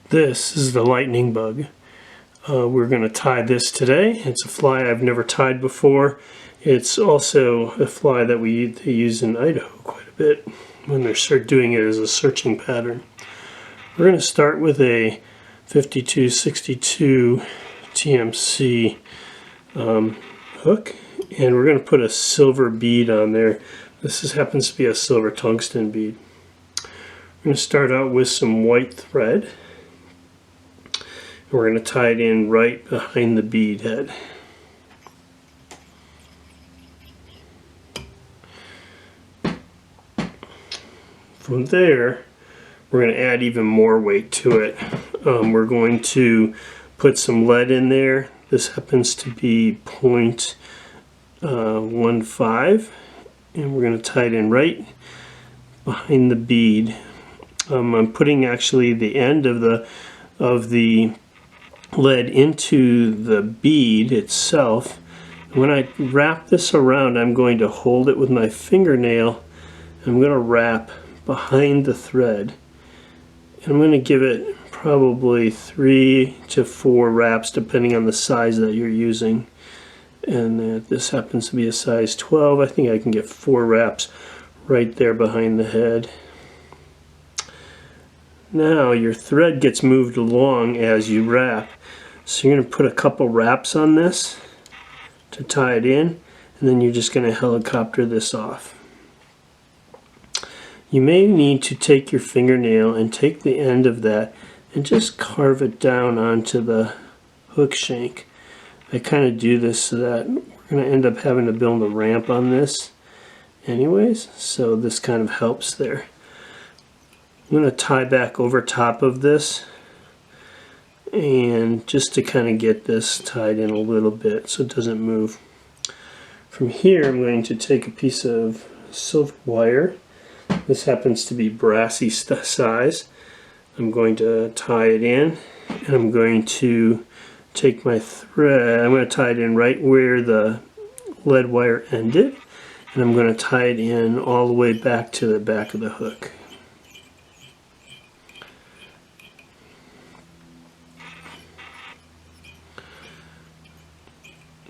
This is the lightning bug. We're going to tie this today. It's a fly I've never tied before. It's also a fly that they use in Idaho quite a bit when they start doing it as a searching pattern. We're going to start with a 5262 TMC hook, and we're going to put a silver bead on there. This happens to be a silver tungsten bead. We're going to start out with some white thread. We're going to tie it in right behind the bead head. From there, we're going to add even more weight to it. We're going to put some lead in there. This happens to be 0.15, and we're going to tie it in right behind the bead. I'm putting actually the end of the lead into the bead itself. When I wrap this around, I'm going to hold it with my fingernail. I'm going to wrap behind the thread, and I'm going to give it probably 3 to 4 wraps depending on the size that you're using. And this happens to be a size 12. I think I can get 4 wraps right there behind the head. Now your thread gets moved along as you wrap. So you're going to put a couple wraps on this to tie it in, and then you're just going to helicopter this off. You may need to take your fingernail and take the end of that and just carve it down onto the hook shank. I kind of do this so that we're going to end up having to build a ramp on this anyways, so this kind of helps there. I'm going to tie back over top of this, and just to kind of get this tied in a little bit so it doesn't move. From here, I'm going to take a piece of silver wire. This happens to be brassy size. I'm going to tie it in, and I'm going to take my thread. I'm going to tie it in right where the lead wire ended, and I'm going to tie it in all the way back to the back of the hook.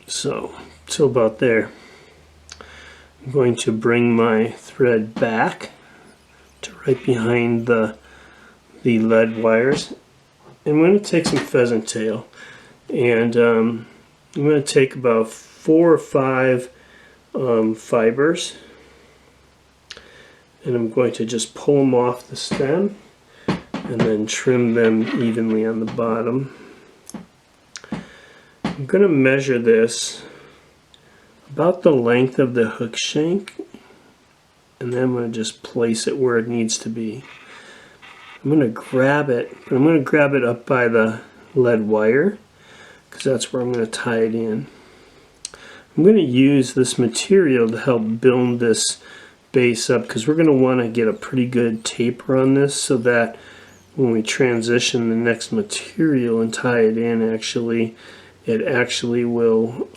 So, till about there. I'm going to bring my thread back to right behind the lead wires. I'm going to take some pheasant tail, and I'm going to take about 4 or 5 fibers, and I'm going to just pull them off the stem and then trim them evenly on the bottom. I'm going to measure this about the length of the hook shank, and then I'm going to just place it where it needs to be. I'm going to grab it, but I'm going to grab it up by the lead wire because that's where I'm going to tie it in. I'm going to use this material to help build this base up because we're going to want to get a pretty good taper on this so that when we transition the next material and tie it in, it actually will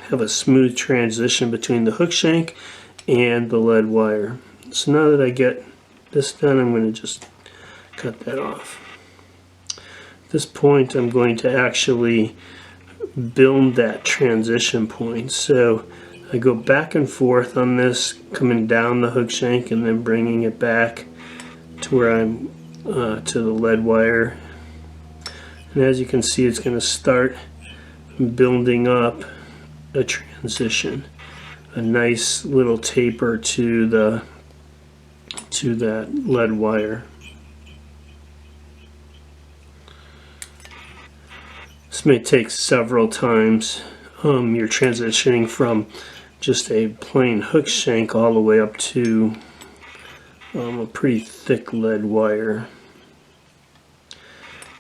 have a smooth transition between the hook shank and the lead wire. So now that I get this done, I'm going to just cut that off. At this point, I'm going to actually build that transition point. So I go back and forth on this, coming down the hook shank and then bringing it back to where I'm to the lead wire. And as you can see, it's going to start building up a transition, a nice little taper to that lead wire. This may take several times. You're transitioning from just a plain hook shank all the way up to a pretty thick lead wire.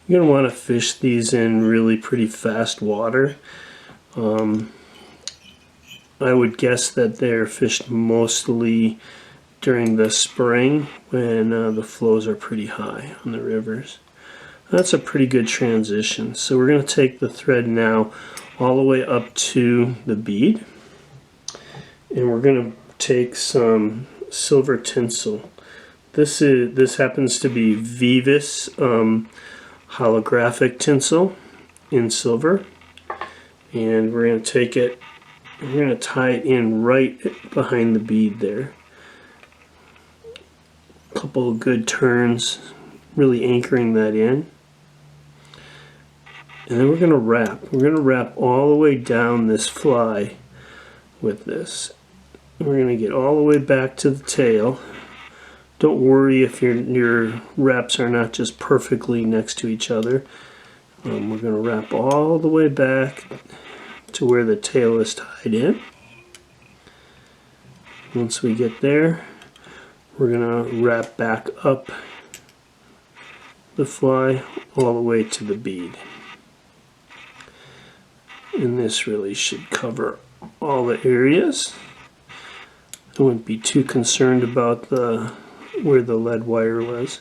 You're going to want to fish these in really pretty fast water. I would guess that they're fished mostly during the spring when the flows are pretty high on the rivers. That's a pretty good transition. So we're going to take the thread now all the way up to the bead, and we're going to take some silver tinsel. This happens to be Vivis holographic tinsel in silver, and we're going to take it, we're going to tie it in right behind the bead there. A couple of good turns, really anchoring that in. And then we're going to wrap. We're going to wrap all the way down this fly with this. We're going to get all the way back to the tail. Don't worry if your wraps are not just perfectly next to each other. We're going to wrap all the way back to where the tail is tied in. Once we get there, we're going to wrap back up the fly all the way to the bead. And this really should cover all the areas. I wouldn't be too concerned about where the lead wire was.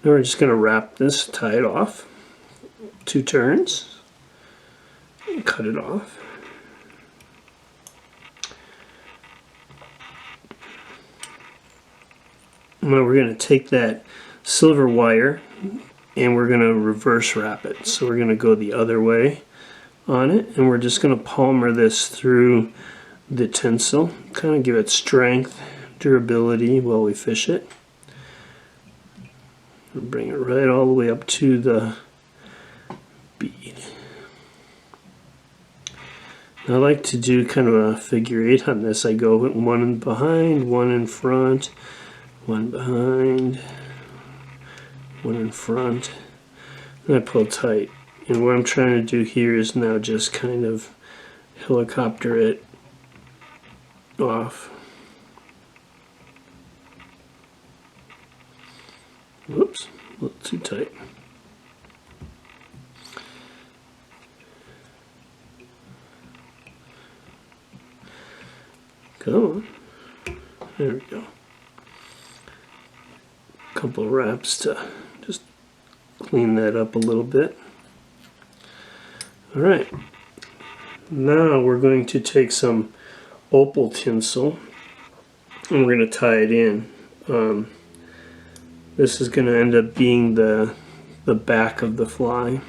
Now we're just going to wrap this, tie it off, 2 turns, and cut it off. Now we're going to take that silver wire and we're going to reverse wrap it. So we're going to go the other way on it, and we're just going to palmer this through the tinsel, kind of give it strength, durability while we fish it. We'll bring it right all the way up to the bead. I like to do kind of a figure 8 on this. I go 1 in behind, 1 in front, 1 behind, 1 in front, and I pull tight. And what I'm trying to do here is now just kind of helicopter it off. Whoops, a little too tight. Come on. There we go. A couple of wraps to just clean that up a little bit. Alright, now we're going to take some opal tinsel and we're going to tie it in. This is going to end up being the back of the fly.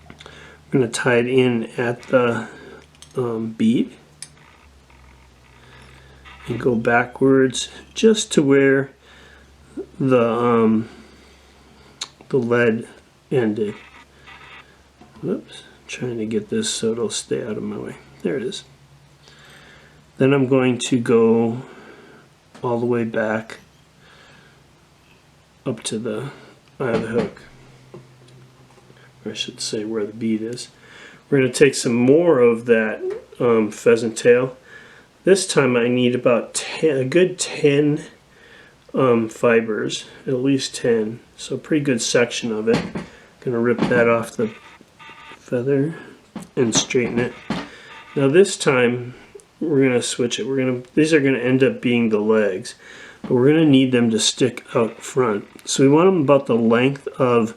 I'm going to tie it in at the bead and go backwards just to where the lead ended. Whoops. Trying to get this so it'll stay out of my way. There it is. Then I'm going to go all the way back up to the eye of the hook. Or I should say where the bead is. We're going to take some more of that pheasant tail. This time I need about a good 10 fibers, at least 10. So a pretty good section of it. Going to rip that off the feather and straighten it. Now this time we're going to switch it. These are going to end up being the legs, but we're going to need them to stick out front. So we want them about the length of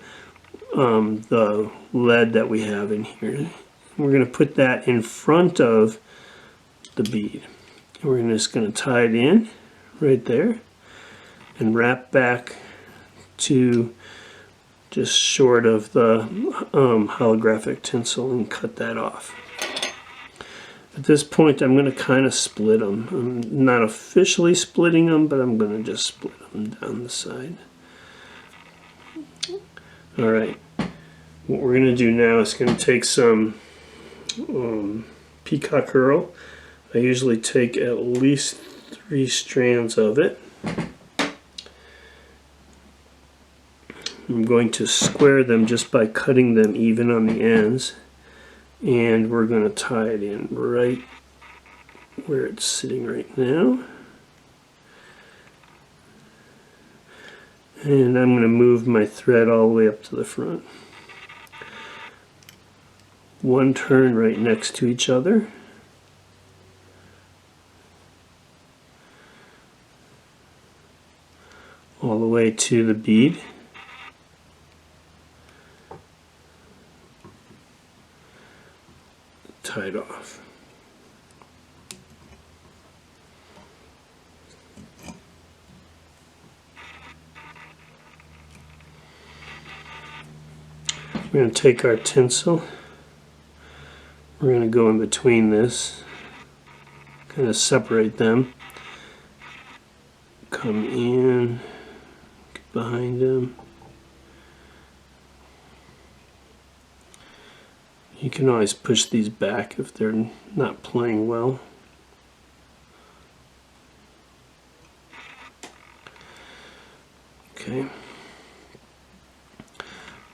the lead that we have in here. We're going to put that in front of the bead. We're just going to tie it in right there and wrap back to just short of the holographic tinsel and cut that off. At this point I'm going to kind of split them. I'm not officially splitting them, but I'm going to just split them down the side. Alright, what we're going to do now is going to take some peacock herl. I usually take at least 3 strands of it. I'm going to square them just by cutting them even on the ends, and we're going to tie it in right where it's sitting right now. And I'm going to move my thread all the way up to the front. 1 turn right next to each other. All the way to the bead. Tied off. We're going to take our tinsel. We're going to go in between this, kind of separate them. Come in, get behind them. You can always push these back if they're not playing well. Okay.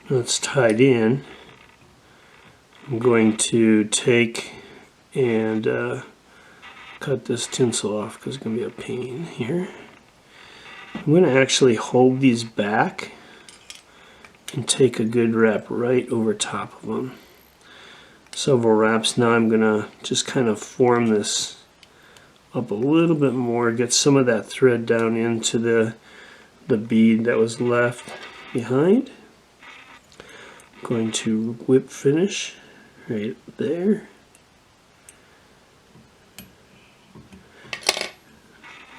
Now it's tied in. I'm going to take and cut this tinsel off because it's going to be a pain here. I'm going to actually hold these back and take a good wrap right over top of them. Several wraps. Now I'm going to just kind of form this up a little bit more, get some of that thread down into the bead that was left behind. I'm going to whip finish right there.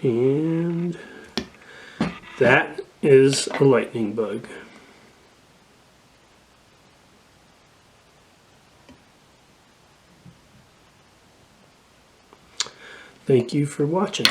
And that is a lightning bug. Thank you for watching.